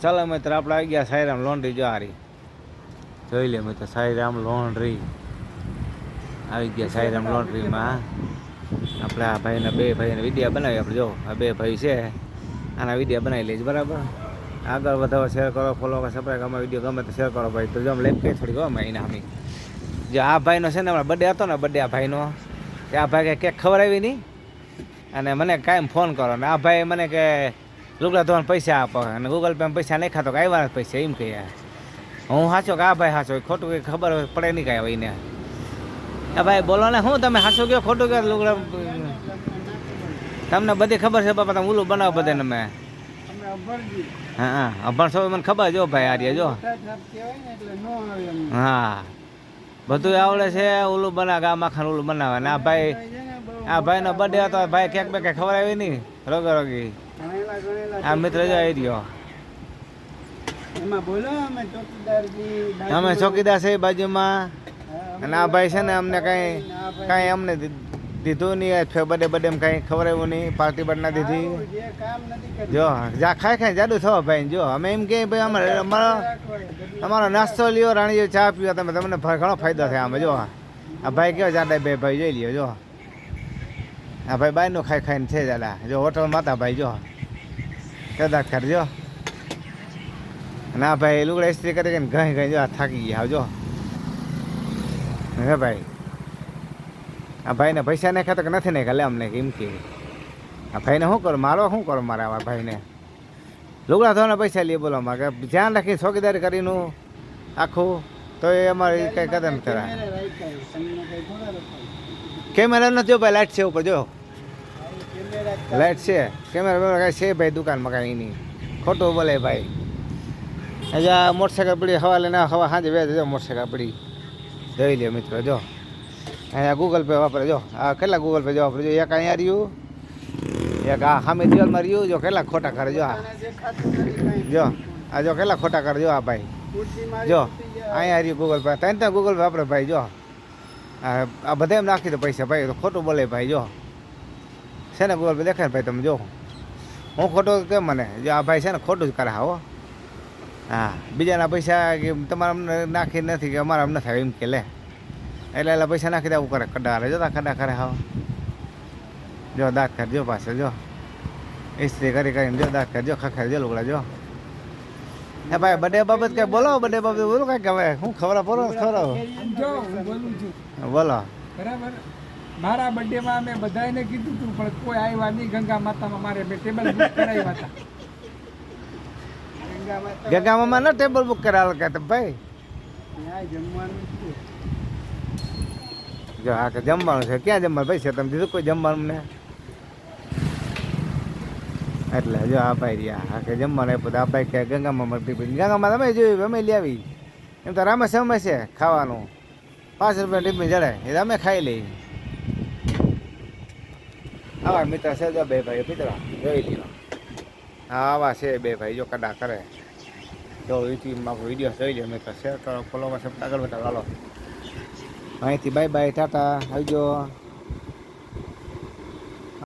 ચાલો મિત્ર આપણે આવી ગયા સાઈરામ લોન્ડ્રી જો હારી જોઈ લે મિત્ર સાઈરામ લોન્ડ્રી આવી ગયા સાઈરામ લોન્ડ્રીમાં આપણે આ ભાઈના બે ભાઈને વિડીયા બનાવી આપણે જો આ બે ભાઈ છે આના વિડીયા બનાવી લઈશ બરાબર આગળ વધારો શેર કરો ફોલો કરો સબસ્ક્રાઈબ અમારા વિડીયો ગમે તો શેર કરો ભાઈ તો જો લેપ કઈ થોડી ગમે એના અમે જે આ ભાઈનો છે ને હમણાં બર્થડે હતો ને બર્થડે આ ભાઈનો કે આ ભાઈ કેક ખવડાવી નહીં અને મને કાયમ ફોન કરો ને આ ભાઈ મને કે લુગડા ધોવાના પૈસા આપો અને ગૂગલ પે પૈસા નહીં ખાતો કે આવ્યા નથી પૈસા એમ કહીએ હું સાચો કે આ ભાઈ સાચો ખોટું કંઈ ખબર પડે નહીં કાંઈ હોય ને આ ભાઈ બોલો ને હું તમે સાચું કહો ખોટું કહો લુગડા તમને બધી ખબર છે બાપા તમે ઉલું બનાવો બધાને મેં હા અભણ છો મને ખબર જો ભાઈ આર્ય જો હા બધું આવડે છે ઓલું બનાવે આ માખણ ઓલું બનાવે ને આ ભાઈનો બર્થડે હતો ભાઈ કેક બે કંઈ ખબર આવી નહીં રોગી રોગી આ મિત્ર જો આવી રહ્યો અમે ચોકીદાર છે બાજુમાં અને આ ભાઈ છે ને અમને કાંઈ અમને દીધું નહીં બર્થડે બર્થડે કાંઈ ખબર આવ્યું નહીં પાર્ટી પણ ના દીધી જો જા ખાઈ જાડું થવા ભાઈ જો અમે એમ કે ભાઈ અમારો નાસ્તો લ્યો રાણીઓ ચા પીવો તમે તમને ઘણો ફાયદો થાય અમે જો આ ભાઈ કેવો જાડા બે ભાઈ જોઈ લ્યો જો આ ભાઈ બાયનું ખાઈને છે જાડા જો હોટલ માતા ભાઈ જો કદાચ કરજો ના ભાઈ લુગડા ઇસ્ત્રી કરી ઘઈ જો થાકી ગયા જો હે ભાઈ આ ભાઈને પૈસા નહીં ખાતો કે નથી નહીં ખાલે અમને કેમ કે આ ભાઈને શું કરું મારો શું કરું મારે આવા ભાઈને લુગડા ધોવાના પૈસા લઈએ બોલો અમારે ધ્યાન રાખી ચોકીદારી કરીને આખું તો એ અમારે કંઈ કદમ કરાય કેમેરા નથી જો ભાઈ લાઇટ છે ઉપર જો લાઇટ છે કેમેરા કાંઈ છે ભાઈ દુકાનમાં કાંઈ નહીં ખોટું બોલે ભાઈ હજી આ મોટરસાઇકલ પડી હવા લઈને હવા સાંજે વેચ જો મોટરસાઇકલ પડી જોઈ લે મિત્રો જો અહીંયા ગૂગલ પે વાપરે જો આ કેટલા ગૂગલ પે જો વાપરે જો એક અહીંયા રહ્યું એક આ સામે દિવાલમાં રહ્યું જો કેટલા ખોટા કરે જો આ જો કેટલા ખોટા કરે જો આ ભાઈ જો અહીંયા રહ્યું ગૂગલ પે ત્યાં ગૂગલ પે વાપરે ભાઈ જો આ બધા એમ નાખી દો પૈસા ભાઈ તો ખોટું બોલે ભાઈ જો છે ને ગૂગલ પે દેખાય ને ભાઈ તમે જો હું ખોટું કેમ મને જો આ ભાઈ છે ને ખોટું જ કરે હો હા બીજાના પૈસા કે તમારા અમને નાખી નથી કે અમારા અમને થાય એમ કે લે એટલે પૈસા નાખી દેવું કરે કડા હારે જો કડા કરે હાવ જો દાંત કરજો પાસે જો ઇસ્ત્રી કરીને જો દાંત કરજો ખખર જો લુગડા જો હે ભાઈ બર્થડે બાબત કઈ બોલો બર્થડે બાબત બોલો કઈ કહેવાય હું ખબર બોલો બરાબર મારા બર્થડેમાં અમે બધાને કીધું હતું પણ કોઈ આવ્યા નહીં ગંગા માતામાં મારે મેં ટેબલ બુક કરાવ્યા હતા ગંગામાં ના ટેબલ બુક કરાવેલ કે ભાઈ જો આ કે જમવાનું છે ક્યાં જમવાનું ભાઈ છે તમે દીધું કોઈ જમવાનું ને એટલે જો આ ભાઈ રહ્યા આ કે જમવાનું આપ્યું આ ભાઈ કે ગંગામાં તમે જોયું અમે લઈ આવી એમ તો રામે સમય છે ખાવાનું 5 રૂપિયા ટિફિન જડે એ અમે ખાઈ લઈ આવા મિત્ર છે જો બે ભાઈ મિત્ર જોઈ લ્યો હા આવા છે બે ભાઈ જો કડા કરે જો યુટ્યુબમાં વિડીયો જોઈ લે મિત્ર શેર કરો ફોલો કરો આગળ વધારો હાલો અહીંથી બાય બાય ટાટા આવજો.